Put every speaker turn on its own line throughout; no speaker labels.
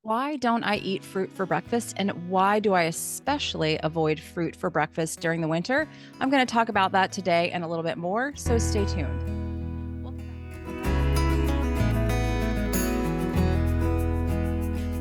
Why don't I eat fruit for breakfast, and why do I especially avoid fruit for breakfast during the winter? I'm going to talk about that today and a little bit more, so stay tuned.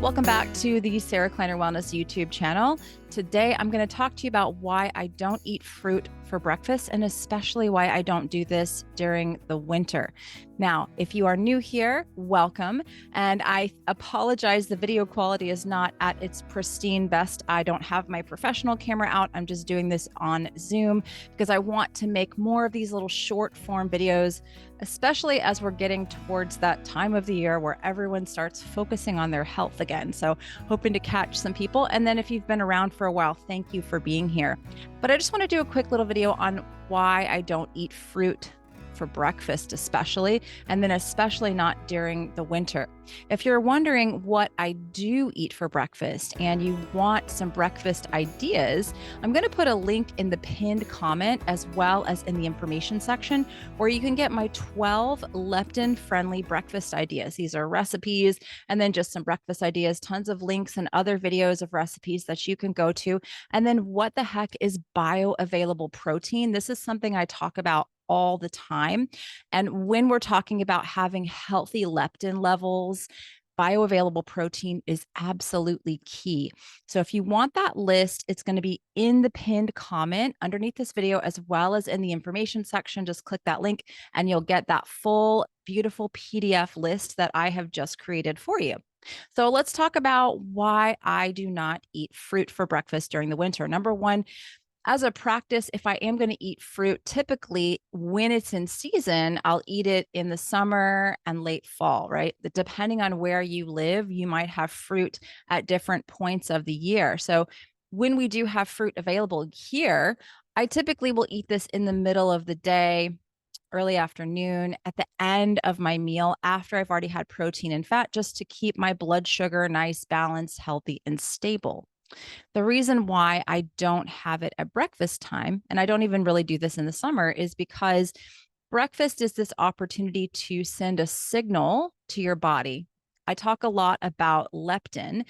Welcome back to the Sarah Kleiner Wellness YouTube channel. Today, I'm going to talk to you about why I don't eat fruit for breakfast and especially why I don't do this during the winter. Now, if you are new here, welcome. And I apologize, the video quality is not at its pristine best. I don't have my professional camera out. I'm just doing this on Zoom because I want to make more of these little short form videos, especially as we're getting towards that time of the year where everyone starts focusing on their health again. So hoping to catch some people. And then if you've been around for a while, thank you for being here. But I just want to do a quick little video on why I don't eat fruit for breakfast, especially, and then especially not during the winter. If you're wondering what I do eat for breakfast and you want some breakfast ideas, I'm going to put a link in the pinned comment as well as in the information section where you can get my 12 leptin-friendly breakfast ideas. These are recipes and then just some breakfast ideas, tons of links and other videos of recipes that you can go to. And then what the heck is bioavailable protein? This is something I talk about all the time. And when we're talking about having healthy leptin levels, bioavailable protein is absolutely key. So if you want that list, it's going to be in the pinned comment underneath this video, as well as in the information section. Just click that link and you'll get that full, beautiful PDF list that I have just created for you. So let's talk about why I do not eat fruit for breakfast during the winter. Number one, as a practice, if I am going to eat fruit, typically when it's in season, I'll eat it in the summer and late fall, right? Depending on where you live, you might have fruit at different points of the year. So when we do have fruit available here, I typically will eat this in the middle of the day, early afternoon, at the end of my meal, after I've already had protein and fat, just to keep my blood sugar nice, balanced, healthy, and stable. The reason why I don't have it at breakfast time, and I don't even really do this in the summer, is because breakfast is this opportunity to send a signal to your body. I talk a lot about leptin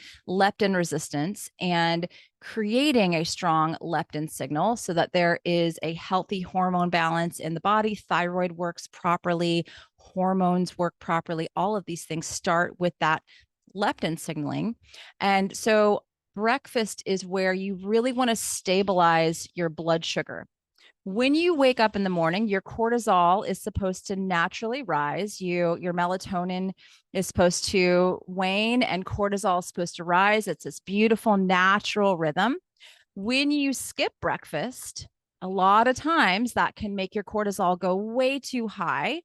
resistance, and creating a strong leptin signal so that there is a healthy hormone balance in the body. Thyroid works properly, hormones work properly. All of these things start with that leptin signaling. And so breakfast is where you really want to stabilize your blood sugar. When you wake up in the morning, your cortisol is supposed to naturally rise. Your melatonin is supposed to wane and cortisol is supposed to rise. It's this beautiful natural rhythm. When you skip breakfast, a lot of times that can make your cortisol go way too high.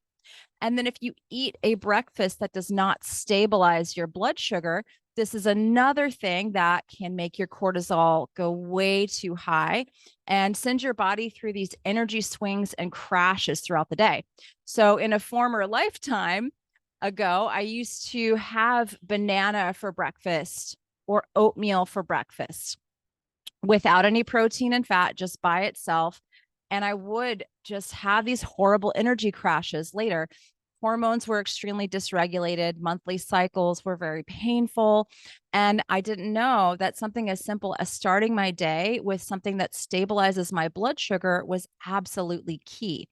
And then if you eat a breakfast that does not stabilize your blood sugar, this is another thing that can make your cortisol go way too high and send your body through these energy swings and crashes throughout the day. So in a former lifetime ago, I used to have banana for breakfast or oatmeal for breakfast without any protein and fat, just by itself. And I would just have these horrible energy crashes later. Hormones were extremely dysregulated. Monthly cycles were very painful. And I didn't know that something as simple as starting my day with something that stabilizes my blood sugar was absolutely key.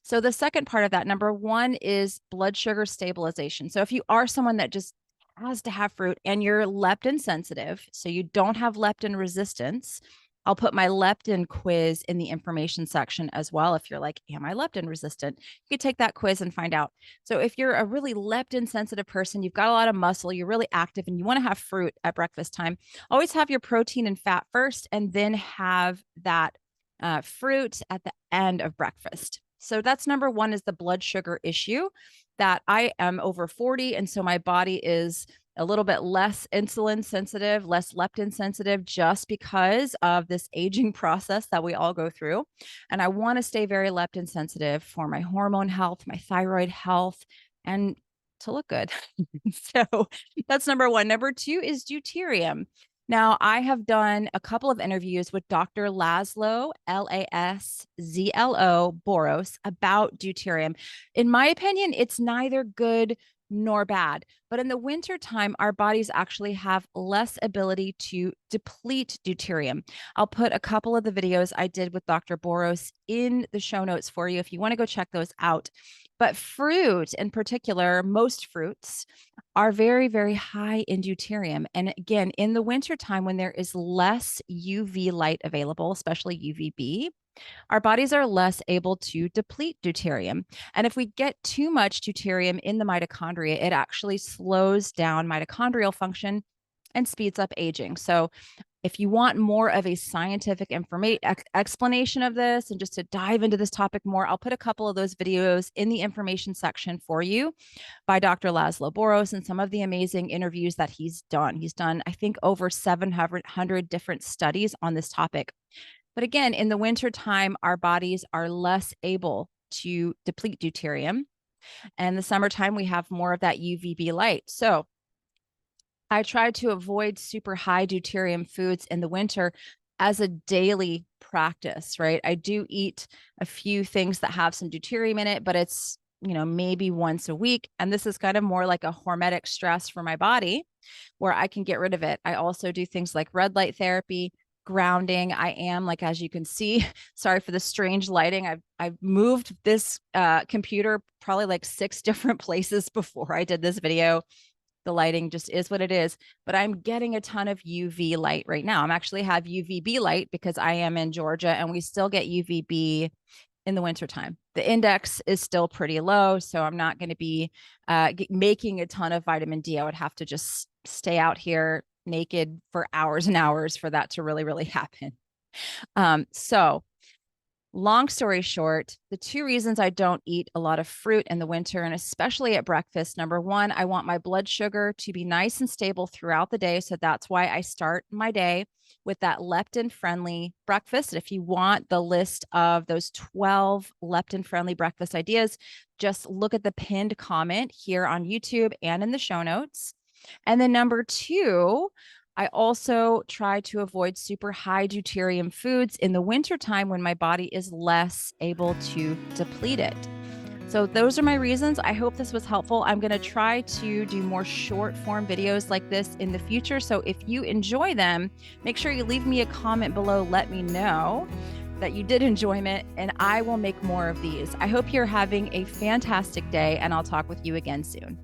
So, the second part of that, number one, is blood sugar stabilization. So, if you are someone that just has to have fruit and you're leptin sensitive, so you don't have leptin resistance, I'll put my leptin quiz in the information section as well. If you're like, am I leptin resistant? You could take that quiz and find out. So if you're a really leptin sensitive person, you've got a lot of muscle, you're really active, and you want to have fruit at breakfast time, always have your protein and fat first, and then have that fruit at the end of breakfast. So that's number one, is the blood sugar issue, that I am over 40. And so my body is a little bit less insulin sensitive, less leptin sensitive, just because of this aging process that we all go through. And I want to stay very leptin sensitive for my hormone health, my thyroid health, and to look good. So that's number one. Number two is deuterium. Now, I have done a couple of interviews with Dr. Laszlo, Laszlo Boros, about deuterium. In my opinion, it's neither good nor bad. But in the wintertime, our bodies actually have less ability to deplete deuterium. I'll put a couple of the videos I did with Dr. Boros in the show notes for you if you want to go check those out. But fruit in particular, most fruits are very, very high in deuterium. And again, in the wintertime, when there is less UV light available, especially UVB, our bodies are less able to deplete deuterium. And if we get too much deuterium in the mitochondria, it actually slows down mitochondrial function and speeds up aging. So if you want more of a scientific explanation of this and just to dive into this topic more, I'll put a couple of those videos in the information section for you by Dr. Laszlo Boros and some of the amazing interviews that he's done. He's done, I think, over 700 different studies on this topic. But again, in the wintertime, our bodies are less able to deplete deuterium. And in the summertime, we have more of that UVB light. So I try to avoid super high deuterium foods in the winter as a daily practice, right? I do eat a few things that have some deuterium in it, but it's, maybe once a week. And this is kind of more like a hormetic stress for my body where I can get rid of it. I also do things like red light therapy, grounding. I am, like, as you can see, sorry for the strange lighting. I've moved this computer probably like 6 different places before I did this video. The lighting just is what it is, but I'm getting a ton of UV light right now. I'm actually have UVB light because I am in Georgia and we still get UVB in the wintertime. The index is still pretty low, so I'm not going to be making a ton of vitamin D. I would have to just stay out here naked for hours and hours for that to really, really happen. So long story short, the 2 reasons I don't eat a lot of fruit in the winter, and especially at breakfast, number 1, I want my blood sugar to be nice and stable throughout the day. So that's why I start my day with that leptin-friendly breakfast. If you want the list of those 12 leptin-friendly breakfast ideas, just look at the pinned comment here on YouTube and in the show notes. And then number 2, I also try to avoid super high deuterium foods in the wintertime when my body is less able to deplete it. So those are my reasons. I hope this was helpful. I'm going to try to do more short form videos like this in the future. So if you enjoy them, make sure you leave me a comment below. Let me know that you did enjoy it, and I will make more of these. I hope you're having a fantastic day, and I'll talk with you again soon.